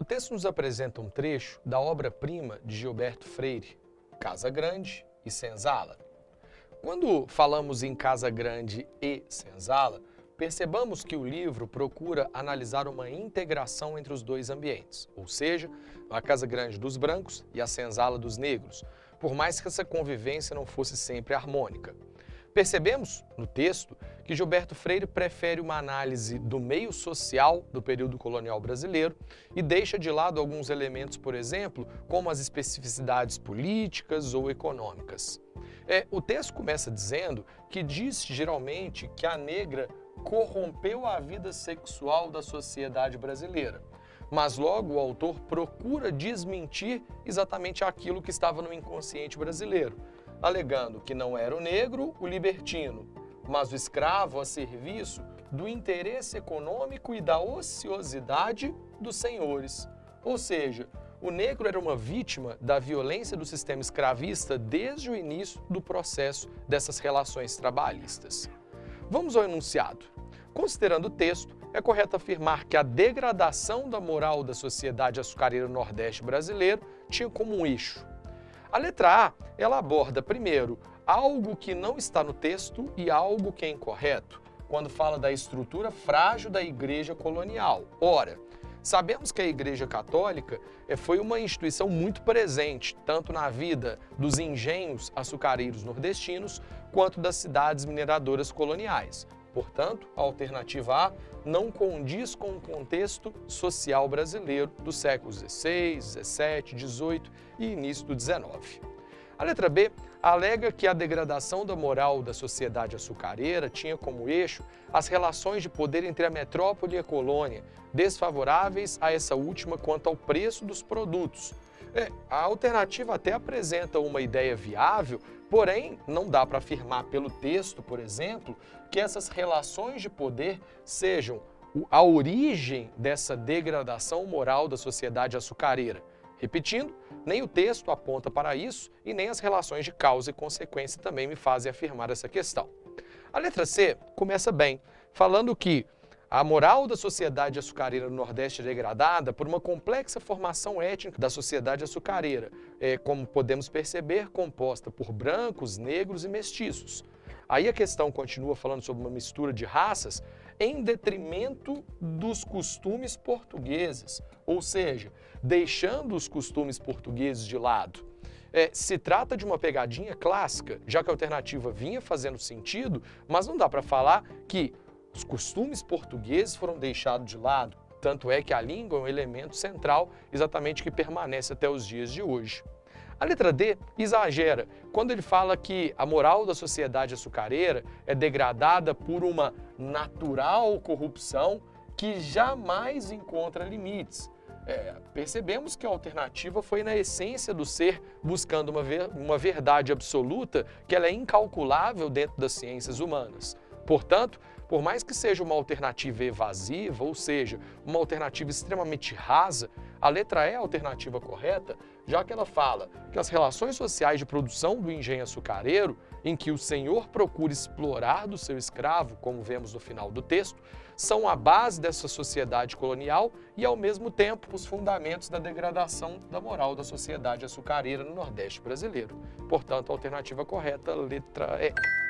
O texto nos apresenta um trecho da obra-prima de Gilberto Freire, Casa Grande e Senzala. Quando falamos em Casa Grande e Senzala, percebamos que o livro procura analisar uma integração entre os dois ambientes, ou seja, a Casa Grande dos brancos e a Senzala dos negros, por mais que essa convivência não fosse sempre harmônica. Percebemos, no texto, que Gilberto Freire prefere uma análise do meio social do período colonial brasileiro e deixa de lado alguns elementos, por exemplo, como as especificidades políticas ou econômicas. O texto começa dizendo que diz geralmente que a negra corrompeu a vida sexual da sociedade brasileira, mas logo o autor procura desmentir exatamente aquilo que estava no inconsciente brasileiro, alegando que não era o negro o libertino, mas o escravo a serviço do interesse econômico e da ociosidade dos senhores. Ou seja, o negro era uma vítima da violência do sistema escravista desde o início do processo dessas relações trabalhistas. Vamos ao enunciado. Considerando o texto, é correto afirmar que a degradação da moral da sociedade açucareira no Nordeste brasileiro tinha como um eixo. A letra A, ela aborda, primeiro, algo que não está no texto e algo que é incorreto, quando fala da estrutura frágil da Igreja colonial. Ora, sabemos que a Igreja Católica foi uma instituição muito presente, tanto na vida dos engenhos açucareiros nordestinos, quanto das cidades mineradoras coloniais. Portanto, a alternativa A não condiz com o contexto social brasileiro dos séculos XVI, XVII, XVIII e início do XIX. A letra B alega que a degradação da moral da sociedade açucareira tinha como eixo as relações de poder entre a metrópole e a colônia, desfavoráveis a essa última quanto ao preço dos produtos. A alternativa até apresenta uma ideia viável, porém não dá para afirmar pelo texto, por exemplo, que essas relações de poder sejam a origem dessa degradação moral da sociedade açucareira. Repetindo, nem o texto aponta para isso e nem as relações de causa e consequência também me fazem afirmar essa questão. A letra C começa bem, falando que a moral da sociedade açucareira no Nordeste é degradada por uma complexa formação étnica da sociedade açucareira, como podemos perceber, composta por brancos, negros e mestiços. Aí a questão continua falando sobre uma mistura de raças em detrimento dos costumes portugueses, ou seja, deixando os costumes portugueses de lado. Se trata de uma pegadinha clássica, já que a alternativa vinha fazendo sentido, mas não dá para falar que os costumes portugueses foram deixados de lado, tanto é que a língua é um elemento central exatamente que permanece até os dias de hoje. A letra D exagera quando ele fala que a moral da sociedade açucareira é degradada por uma natural corrupção que jamais encontra limites. Percebemos que a alternativa foi na essência do ser buscando uma verdade absoluta que ela é incalculável dentro das ciências humanas. Portanto, por mais que seja uma alternativa evasiva, ou seja, uma alternativa extremamente rasa, a letra E é a alternativa correta, já que ela fala que as relações sociais de produção do engenho açucareiro, em que o senhor procura explorar do seu escravo, como vemos no final do texto, são a base dessa sociedade colonial e, ao mesmo tempo, os fundamentos da degradação da moral da sociedade açucareira no Nordeste brasileiro. Portanto, a alternativa correta, letra E.